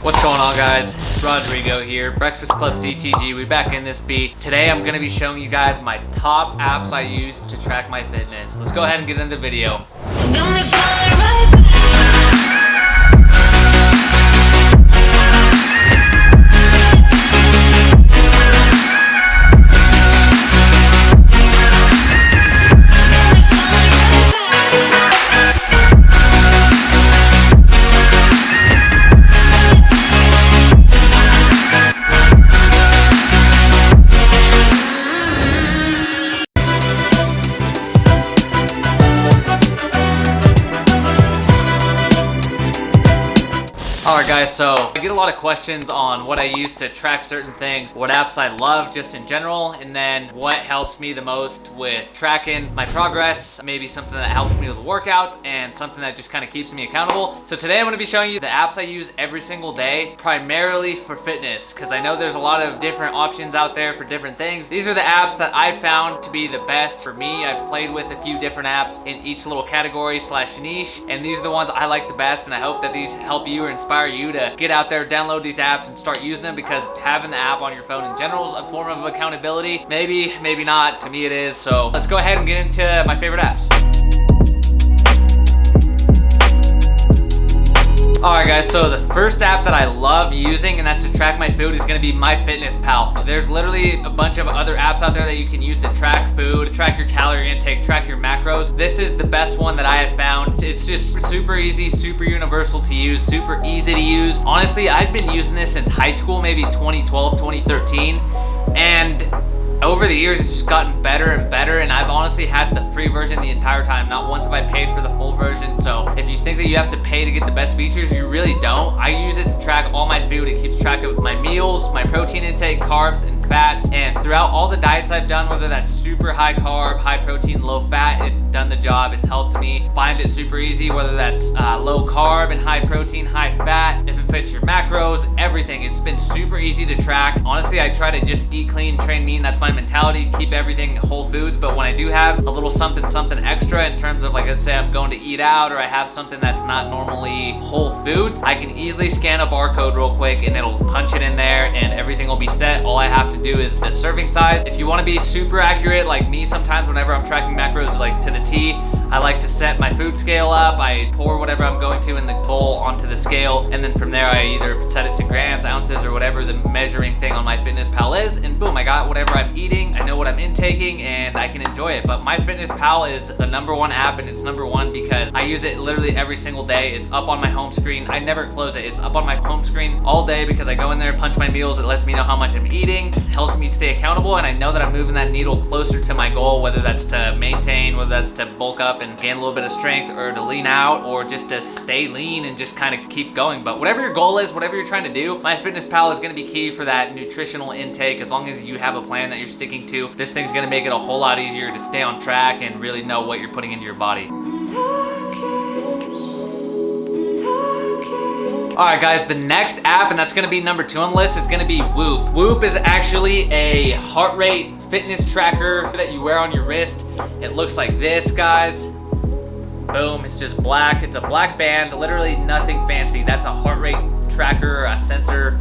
What's going on, guys? Rodrigo here, Breakfast Club CTG. We back in this beat. Today I'm gonna be showing you guys my top apps I use to track my fitness. Let's go ahead and get into the video. Alright guys, so I get a lot of questions on what I use to track certain things, what apps I love just in general, and then what helps me the most with tracking my progress, maybe something that helps me with the workout, and something that just kind of keeps me accountable. So today I'm going to be showing you the apps I use every single day, primarily for fitness, because I know there's a lot of different options out there for different things. These are the apps that I found to be the best for me. I've played with a few different apps in each little category / niche, and these are the ones I like the best, and I hope that these help you or inspire you to get out there, download these apps and start using them, because having the app on your phone in general is a form of accountability. Maybe not. To me it is. So let's go ahead and get into my favorite apps. Alright guys, so the first app that I love using, and that's to track my food, is going to be MyFitnessPal. There's literally a bunch of other apps out there that you can use to track food, track your calorie intake, track your macros. This is the best one that I have found. It's just super easy, super universal to use, super easy to use. Honestly, I've been using this since high school, maybe 2012, 2013, and over the years, it's just gotten better and better, and I've honestly had the free version the entire time. Not once have I paid for the full version, so if you think that you have to pay to get the best features, you really don't. I use it to track all my food. It keeps track of my meals, my protein intake, carbs, and fats, and throughout all the diets I've done, whether that's super high carb, high protein, low fat, it's done the job. It's helped me find it super easy, whether that's low carb and high protein, high fat, if it fits your macros, everything. It's been super easy to track. Honestly, I try to just eat clean, train mean. That's my mentality, keep everything whole foods. But when I do have a little something extra in terms of, like, let's say I'm going to eat out, or I have something that's not normally whole foods, I can easily scan a barcode real quick and it'll punch it in there and everything will be set. All I have to do is the serving size. If you want to be super accurate like me, sometimes whenever I'm tracking macros like to the T, I like to set my food scale up. I pour whatever I'm going to in the bowl onto the scale, and then from there I either set it to grams, ounces, or whatever the measuring thing on MyFitnessPal is, and boom, I got whatever I'm eating. I know what I'm intaking and I can enjoy it. But MyFitnessPal is the #1 app, and it's #1 because I use it literally every single day. It's up on my home screen. I never close it. It's up on my home screen all day because I go in there, punch my meals. It lets me know how much I'm eating. It helps me stay accountable, and I know that I'm moving that needle closer to my goal, whether that's to maintain, whether that's to bulk up and gain a little bit of strength, or to lean out, or just to stay lean and just kind of keep going. But whatever your goal is, whatever you're trying to do, MyFitnessPal is going to be key for that nutritional intake. As long as you have a plan that you're sticking to, this thing's going to make it a whole lot easier to stay on track and really know what you're putting into your body. Alright guys, the next app, and that's going to be #2 on the list, is going to be Whoop. Whoop is actually a heart rate fitness tracker that you wear on your wrist. It looks like this, guys. Boom, it's just black. It's a black band, literally nothing fancy. That's a heart rate tracker, a sensor.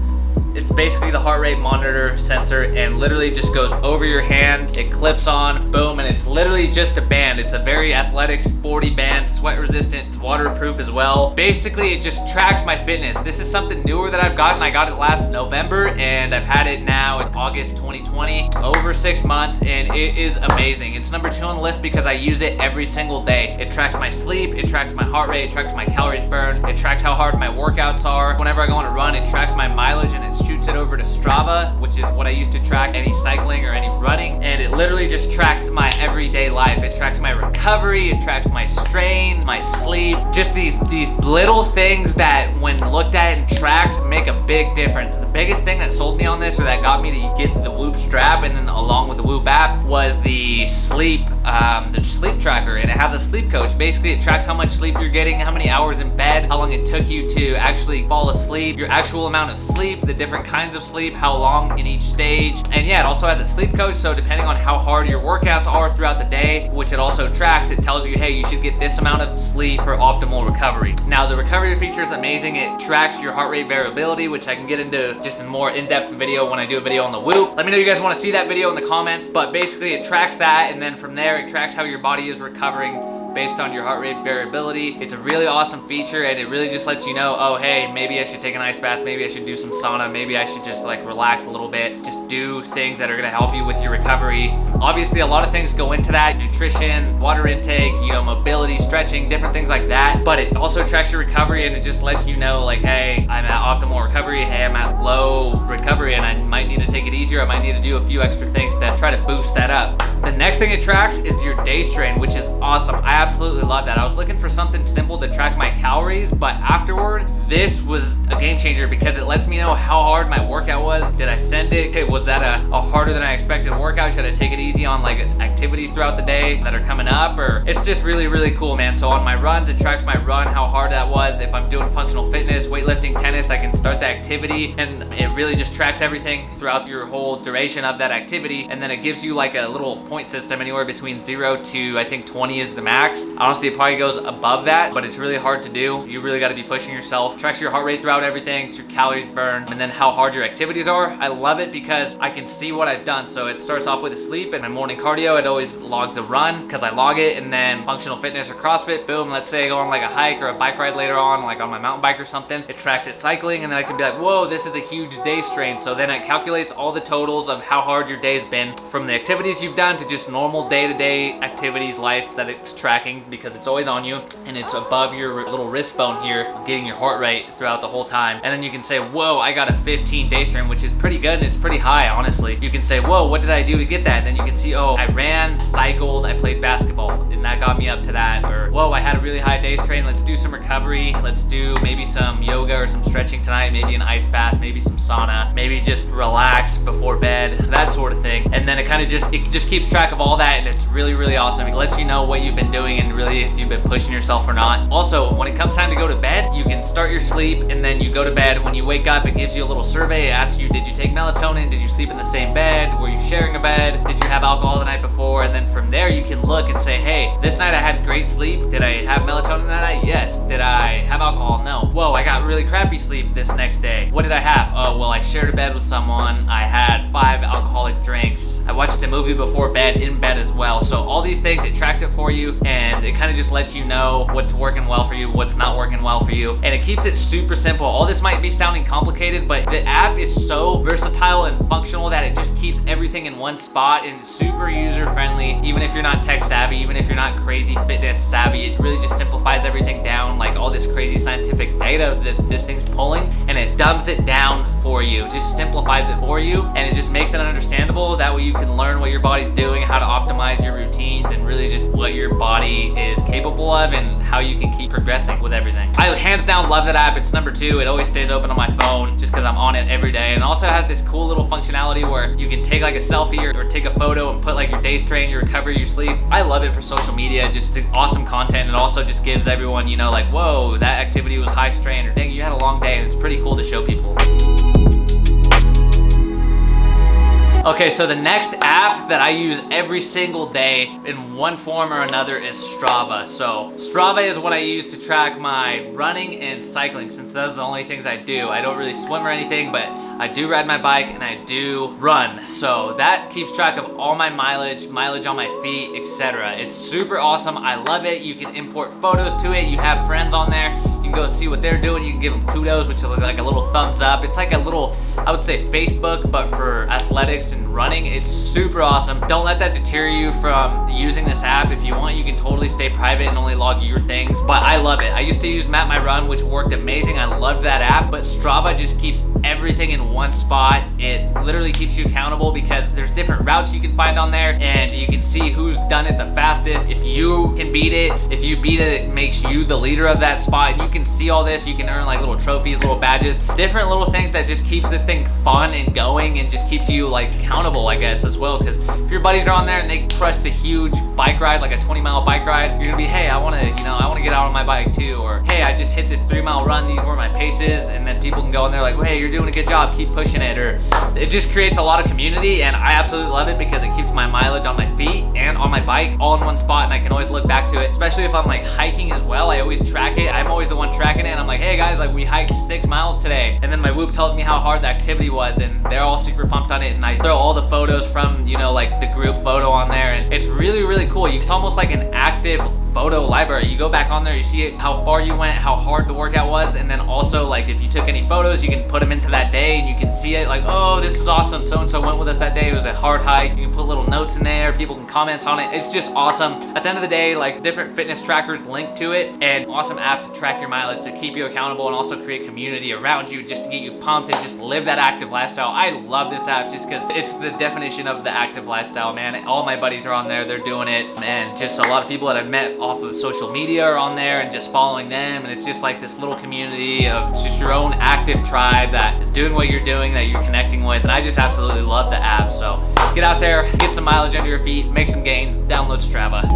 It's basically the heart rate monitor sensor, and literally just goes over your hand. It clips on, boom, and it's literally just a band. It's a very athletic, sporty band, sweat resistant, it's waterproof as well. Basically, it just tracks my fitness. This is something newer that I've gotten. I got it last November, and I've had it now. It's August 2020, over 6 months, and it is amazing. It's #2 on the list because I use it every single day. It tracks my sleep, it tracks my heart rate, it tracks my calories burned, it tracks how hard my workouts are. Whenever I go on a run, it tracks my mileage, and it shoots it over to Strava, which is what I use to track any cycling or any running, and it literally just tracks my everyday life. It tracks my recovery, it tracks my strain, my sleep, just these little things that, when looked at and tracked, make a big difference. The biggest thing that sold me on this, or that got me to get the Whoop strap, and then along with the Whoop app, was the sleep tracker, and it has a sleep coach. Basically, it tracks how much sleep you're getting, how many hours in bed, how long it took you to actually fall asleep, your actual amount of sleep, the different different kinds of sleep, how long in each stage. And yeah, it also has a sleep coach, so depending on how hard your workouts are throughout the day, which it also tracks, it tells you, hey, you should get this amount of sleep for optimal recovery. Now, the recovery feature is amazing. It tracks your heart rate variability, which I can get into just in more in-depth video when I do a video on the Whoop. Let me know if you guys want to see that video in the comments, but basically it tracks that, and then from there it tracks how your body is recovering based on your heart rate variability. It's a really awesome feature, and it really just lets you know, oh hey, maybe I should take an ice bath, maybe I should do some sauna, maybe I should just like relax a little bit, just do things that are gonna help you with your recovery. Obviously a lot of things go into that, nutrition, water intake, you know, mobility, stretching, different things like that, but it also tracks your recovery, and it just lets you know like, hey, I'm at optimal recovery, hey, I'm at low recovery, and I might need to take it easier, I might need to do a few extra things to try to boost that up. The next thing it tracks is your day strain, which is awesome. I absolutely love that. I was looking for something simple to track my calories, but afterward, this was a game changer because it lets me know how hard my workout was. Did I send it? Was that a harder than I expected workout? Should I take it easy on like activities throughout the day that are coming up? Or it's just really, really cool, man. So on my runs, it tracks my run, how hard that was. If I'm doing functional fitness, weightlifting, tennis, I can start the activity, and it really just tracks everything throughout your whole duration of that activity. And then it gives you like a little point system anywhere between 0 to I think 20 is the max. Honestly, it probably goes above that, but it's really hard to do. You really got to be pushing yourself. Tracks your heart rate throughout everything, your calories burned, and then how hard your activities are. I love it because I can see what I've done. So it starts off with a sleep, and my morning cardio, it always logs a run because I log it, and then functional fitness or CrossFit, boom, let's say I go on like a hike or a bike ride later on, like on my mountain bike or something, it tracks it cycling, and then I can be like, whoa, this is a huge day strain. So then it calculates all the totals of how hard your day's been from the activities you've done to just normal day-to-day activities, life that it's tracking, because it's always on you, and it's above your little wrist bone here, getting your heart rate throughout the whole time. And then you can say, whoa, I got a 15 day strain, which is pretty good, and it's pretty high, honestly. You can say, whoa, what did I do to get that? And then you can see, oh, I ran, cycled, I played basketball, and that got me up to that. Or, whoa, I had a really high day strain, let's do some recovery, let's do maybe some yoga or some stretching tonight, maybe an ice bath, maybe some sauna, maybe just relax before bed, that sort of thing. And then it kind of just keeps track of all that, and it's really, really awesome. It lets you know what you've been doing and really if you've been pushing yourself or not. Also, when it comes time to go to bed, you can start your sleep and then you go to bed. When you wake up, it gives you a little survey. It asks you, did you take melatonin? Did you sleep in the same bed? Were you sharing a bed? Did you have alcohol the night before? And then from there, you can look and say, hey, this night I had great sleep. Did I have melatonin that night? Yes. Did I have alcohol? No. Whoa, I got really crappy sleep this next day. What did I have? Oh, well, I shared a bed with someone. I had 5 alcoholic drinks. I watched a movie before bed, in bed as well. So all these things, it tracks it for you, and it kind of just lets you know what's working well for you, what's not working well for you, and it keeps it super simple. All this might be sounding complicated, but the app is so versatile and functional that it just keeps everything in one spot, and it's super user friendly. Even if you're not tech savvy, even if you're not crazy fitness savvy, it really just simplifies everything down, like all this crazy scientific data that this thing's pulling, and it dumbs it down for you, just simplifies it for you, and it just makes it understandable. That way you can learn what your body's doing, how to optimize your routines, and really just what your body is capable of and how you can keep progressing with everything. I hands down love that app. It's number 2. It always stays open on my phone just because I'm on it every day, and also has this cool little functionality where you can take like a selfie or take a photo and put like your day strain, your recovery, your sleep. I love it for social media, just awesome content. It also just gives everyone, you know, like, whoa, that activity was high strain, or dang, you had a long day, and it's pretty cool to show people. Okay, so the next app that I use every single day in one form or another is Strava. So Strava is what I use to track my running and cycling, since those are the only things I do. I don't really swim or anything, but I do ride my bike and I do run. So that keeps track of all my mileage on my feet, etc. It's super awesome. I love it. You can import photos to it. You have friends on there. You can go see what they're doing. You can give them kudos, which is like a little thumbs up. It's like a little, I would say Facebook, but for athletics and running. It's super awesome. Don't let that deter you from using this app. If you want, you can totally stay private and only log your things, but I love it. I used to use Map My Run, which worked amazing. I loved that app, but Strava just keeps everything in one spot. It literally keeps you accountable because there's different routes you can find on there, and you can see who's done it the fastest. If you can beat it, if you beat it, it makes you the leader of that spot. You can can see all this. You can earn like little trophies, little badges, different little things that just keeps this thing fun and going and just keeps you like accountable, I guess, as well. Because if your buddies are on there and they crushed a huge bike ride, like a 20-mile bike ride, you're gonna be, hey, I want to get out on my bike too, or hey, I just hit this 3-mile run, these were my paces, and then people can go in there like, hey, you're doing a good job, keep pushing it. Or it just creates a lot of community, and I absolutely love it because it keeps my mileage on my feet and on my bike all in one spot, and I can always look back to it, especially if I'm like hiking as well. I always track it. I'm always the one tracking it, and I'm like, hey guys, like we hiked 6 miles today, and then my Whoop tells me how hard the activity was, and they're all super pumped on it, and I throw all the photos from, you know, like the group photo on there, and it's really, really cool. It's almost like an active photo library. You go back on there, you see how far you went, how hard the workout was, and then also like if you took any photos, you can put them into that day and you can see it like, oh, this was awesome, so and so went with us that day, it was a hard hike. You can put little notes in there, people can comment on it. It's just awesome. At the end of the day, like different fitness trackers link to it, and awesome app to track your mileage, to keep you accountable, and also create community around you just to get you pumped and just live that active lifestyle. I love this app just because it's the definition of the active lifestyle, man. All my buddies are on there, they're doing it, and just a lot of people that I've met off of social media are on there and just following them, and it's just like this little community of just your own active tribe that is doing what you're doing, that you're connecting with, and I just absolutely love the app. So get out there, get some mileage under your feet, make some gains, download Strava.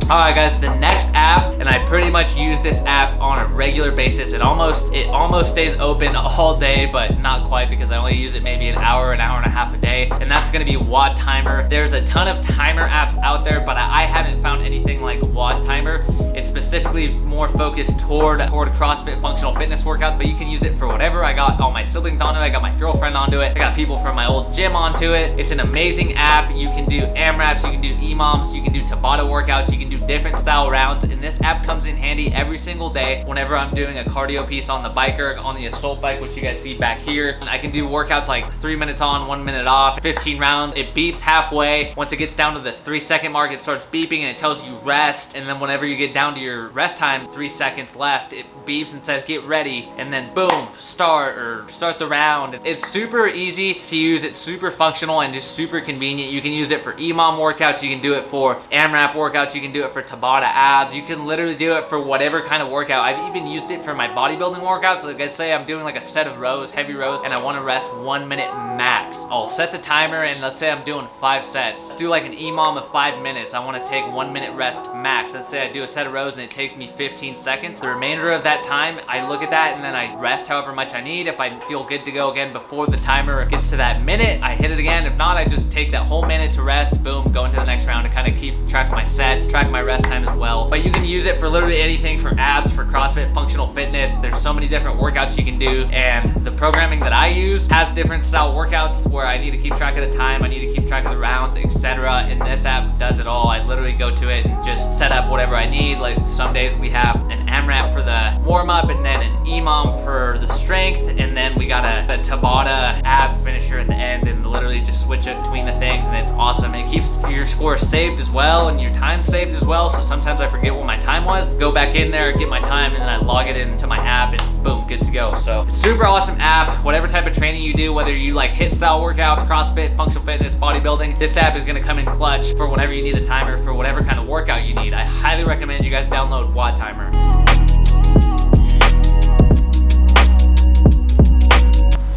Alright guys, the next app, and I pretty much use this app on a regular basis. It almost stays open all day, but not quite, because I only use it maybe an hour and a half a day, and that's gonna be WOD Timer. There's a ton of timer apps out there, but I haven't found anything like WOD Timer. It's specifically more focused toward CrossFit functional fitness workouts, but you can use it for whatever. I got all my siblings onto it, I got my girlfriend onto it, I got people from my old gym onto it. It's an amazing app. You can do AMRAPs, you can do EMOMs, you can do Tabata workouts, you can do different style rounds, and this app comes in handy every single day whenever I'm doing a cardio piece on the bike or on the assault bike, which you guys see back here. And I can do workouts like 3 minutes on, 1 minute off, 15 rounds. It beeps halfway. Once it gets down to the 3-second mark, it starts beeping and it tells you rest, and then whenever you get down to your rest time, 3 seconds left, it beeps and says get ready, and then boom, start the round. It's super easy to use, it's super functional and just super convenient. You can use it for EMOM workouts, you can do it for AMRAP workouts, you can do it for Tabata abs, you can literally do it for whatever kind of workout. I've even used it for my bodybuilding workouts. So like let's say I'm doing like a set of rows, heavy rows, and I want to rest 1 minute max. I'll set the timer, and let's say I'm doing 5 sets. Let's do like an EMOM of 5 minutes. I want to take 1 minute rest max. Let's say I do a set of rows and it takes me 15 seconds. The remainder of that time, I look at that and then I rest however much I need. If I feel good to go again before the timer gets to that minute, I hit it again. If not, I just take that whole minute to rest, boom, go into the next round, and kind of keep track of my sets, track my rest time as well. But you can use it for literally anything, for abs, for CrossFit functional fitness. There's so many different workouts you can do, and the programming that I use has different style workouts where I need to keep track of the time, I need to keep track of the rounds, etc. And this app does it all. I literally go to it and just set up whatever I need. Like some days we have an AMRAP for the warm up, and then an EMOM for the strength, and then we got a Tabata ab finisher at the end, and literally just switch it between the things, and it's awesome. It keeps your score saved as well, and your time saved as well. So sometimes I forget what my time was, go back in there, get my time, and then I log it into my app, and boom, good to go. So it's super awesome app. Whatever type of training you do, whether you like HIIT style workouts, CrossFit, functional fitness, bodybuilding, this app is gonna come in clutch for whenever you need a timer for whatever kind of workout you need. I highly recommend you guys download WOD Timer.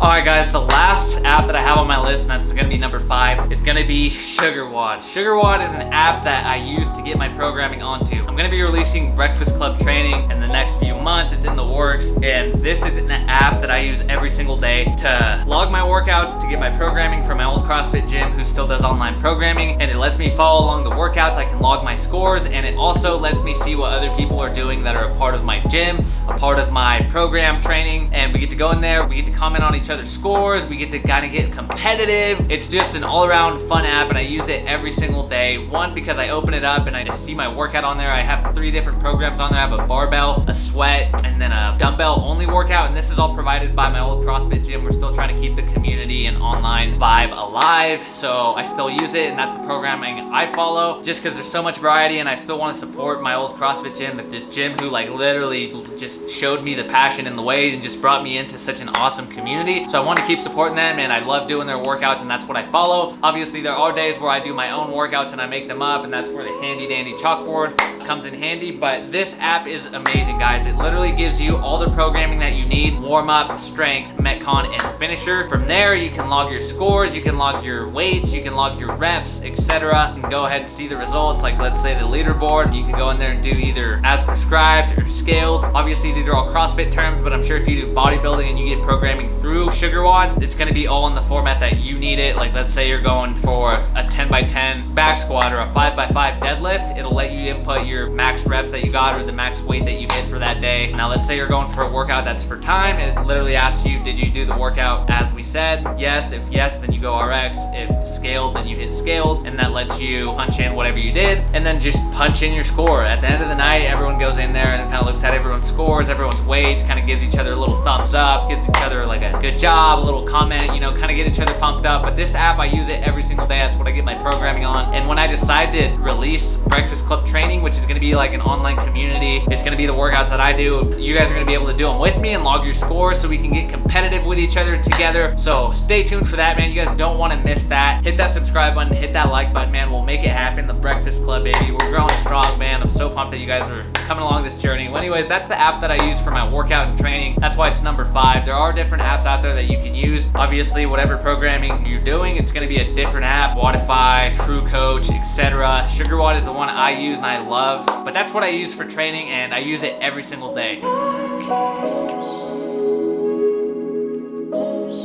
Alright guys, the last app that I have on my list, and that's gonna be number 5, is gonna be SugarWOD. SugarWOD is an app that I use to get my programming onto. I'm gonna be releasing Breakfast Club training in the next few months. It's in the works, and this is an app that I use every single day to log my workouts, to get my programming from my old CrossFit gym who still does online programming, and it lets me follow along the workouts. I can log my scores, and it also lets me see what other people are doing that are a part of my gym, a part of my program training, and we get to go in there, we get to comment on each other's scores, we get to kind of get competitive. It's just an all-around fun app, and I use it every single day. One, because I open it up and I see my workout on there. I have 3 different programs on there. I have a barbell, a sweat, and then a dumbbell only workout, and this is all provided by my old CrossFit gym. We're still trying to keep the community and online vibe alive, so I still use it, and that's the programming I follow, just because there's so much variety, and I still want to support my old CrossFit gym, the gym who like literally just showed me the passion and the way and just brought me into such an awesome community. So So I want to keep supporting them, and I love doing their workouts, and that's what I follow. Obviously, there are days where I do my own workouts and I make them up, and that's where the handy dandy chalkboard comes in handy. But this app is amazing, guys. It literally gives you all the programming that you need: warm up, strength, metcon, and finisher. From there, you can log your scores, you can log your weights, you can log your reps, etc. You can go ahead and see the results, like let's say the leaderboard. You can go in there and do either as prescribed or scaled. Obviously, these are all CrossFit terms, but I'm sure if you do bodybuilding and you get programming through SugarWOD, it's gonna be all in the format that you need it. Like let's say you're going for a 10x10 back squat or a 5x5 deadlift, it'll let you input your max reps that you got or the max weight that you hit for that day. Now let's say you're going for a workout that's for time, it literally asks you, did you do the workout as we said? Yes. If yes, then you go RX. If scaled, then you hit scaled, and that lets you punch in whatever you did and then just punch in your score. At the end of the night, everyone goes in there and kind of looks at everyone's scores, everyone's weights, kind of gives each other a little thumbs up, gives each other like a good job, a little comment, you know, kind of get each other pumped up. But this app, I use it every single day. That's what I get my programming on. And when I decided to release Breakfast Club training, which is going to be like an online community, it's going to be the workouts that I do. You guys are going to be able to do them with me and log your scores so we can get competitive with each other together. So stay tuned for that, man. You guys don't want to miss that. Hit that subscribe button, hit that like button, man. We'll make it happen. The Breakfast Club, baby. We're growing strong, man. I'm so pumped that you guys are coming along this journey. Well, anyways, that's the app that I use for my workout and training. That's why it's number 5. There are different apps out there that you can use. Obviously, whatever programming you're doing, it's going to be a different app. Wodify, True Coach, etc. SugarWOD is the one I use and I love. But that's what I use for training, and I use it every single day.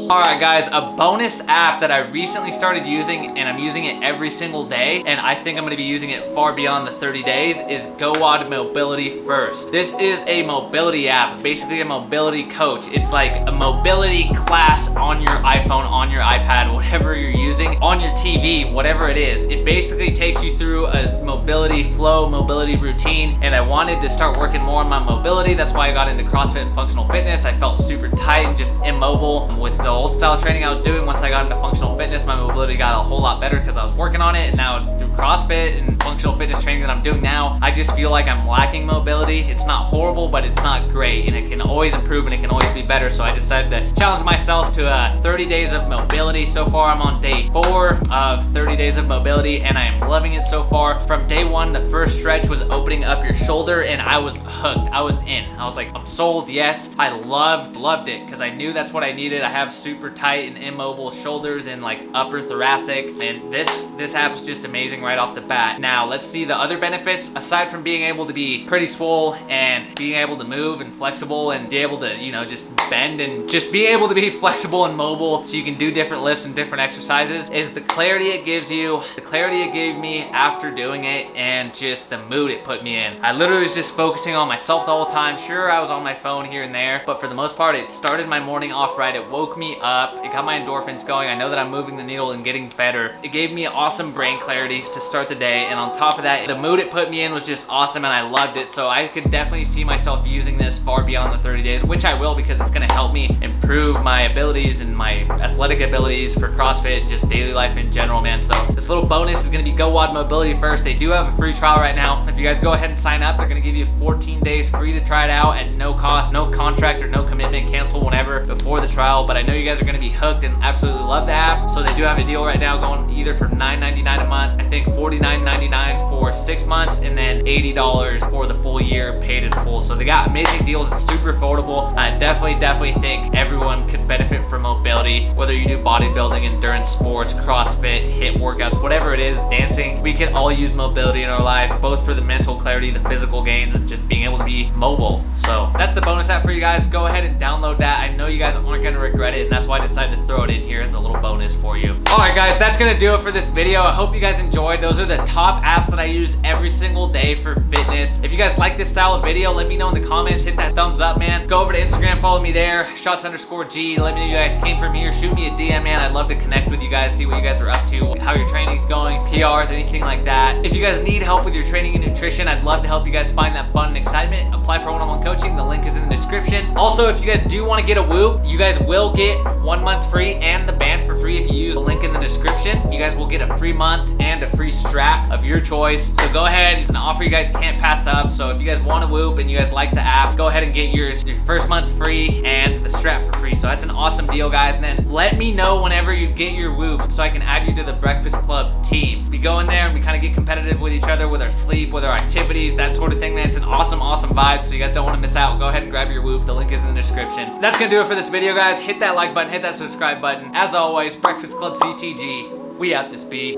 Alright guys, a bonus app that I recently started using, and I'm using it every single day, and I think I'm going to be using it far beyond the 30 days, is GoWOD Mobility First. This is a mobility app, basically a mobility coach. It's like a mobility class on your iPhone, on your iPad, whatever you're using, on your TV, whatever it is. It basically takes you through a mobility flow, mobility routine, and I wanted to start working more on my mobility. That's why I got into CrossFit and functional fitness. I felt super tight and just immobile with the old style training I was doing. Once I got into functional fitness, my mobility got a whole lot better because I was working on it. And now through CrossFit and functional fitness training that I'm doing now, I just feel like I'm lacking mobility. It's not horrible, but it's not great, and it can always improve and it can always be better. So I decided to challenge myself to 30 days of mobility. So far I'm on day 4 of 30 days of mobility, and I am loving it so far. From day 1, the first stretch was opening up your shoulder, and I was hooked. I was in. I was like, I'm sold. Yes, I loved it because I knew that's what I needed. I have super tight and immobile shoulders and like upper thoracic, and this app is just amazing right off the bat. Now let's see the other benefits. Aside from being able to be pretty swole and being able to move and flexible and be able to, you know, just bend and just be able to be flexible and mobile so you can do different lifts and different exercises, is the clarity it gives you, the clarity it gave me after doing it, and just the mood it put me in. I literally was just focusing on myself the whole time. Sure, I was on my phone here and there, but for the most part, it started my morning off right. It woke me up. It got my endorphins going. I know that I'm moving the needle and getting better. It gave me awesome brain clarity to start the day, and on top of that, the mood it put me in was just awesome, and I loved it. So I could definitely see myself using this far beyond the 30 days, which I will, because it's going to help me improve my abilities and my athletic abilities for CrossFit and just daily life in general, man. So this little bonus is going to be GoWOD Mobility First. They do have a free trial right now. If you guys go ahead and sign up, they're going to give you 14 days free to try it out at no cost, no contract or no commitment. Cancel whenever before the trial, but I know you guys are going to be hooked and absolutely love the app. So they do have a deal right now going either for $9.99 a month, I think $49.99 for 6 months, and then $80 for the full year paid in full. So they got amazing deals. It's super affordable. I definitely think everyone could benefit from mobility, whether you do bodybuilding, endurance sports, CrossFit, HIIT workouts, whatever it is, dancing. We can all use mobility in our life, both for the mental clarity, the physical gains, and just being able to be mobile. So that's the bonus app for you guys. Go ahead and download that. I know you guys aren't going to regret it, and that's why I decided to throw it in here as a little bonus for you. All right, guys, that's going to do it for this video. I hope you guys enjoyed. Those are the top apps that I use every single day for fitness. If you guys like this style of video, let me know in the comments. Hit that thumbs up, man. Go over to Instagram, follow me there, shots_G. Let me know you guys came from here. Shoot me a DM, man. I'd love to connect with you guys, see what you guys are up to, how your training's going, PRs, anything like that. If you guys need help with your training and nutrition, I'd love to help you guys find that fun and excitement. Apply for one-on-one coaching. The link is in the description. Also, if you guys do want to get a Whoop, you guys will get 1 month free and the band for free if you use the link in the description. You guys will get a free month and a free strap of of your choice. So go ahead, it's an offer you guys can't pass up. So if you guys want a Whoop and you guys like the app, go ahead and get your first month free and the strap for free. So that's an awesome deal, guys. And then let me know whenever you get your Whoop so I can add you to the Breakfast Club team. We go in there and we kind of get competitive with each other, with our sleep, with our activities, that sort of thing, man. It's an awesome vibe, so you guys don't want to miss out. Go ahead and grab your Whoop. The link is in the description. That's gonna do it for this video, guys. Hit that like button, hit that subscribe button. As always, Breakfast Club CTG, we out this B.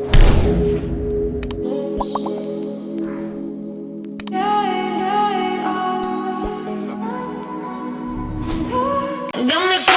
Got me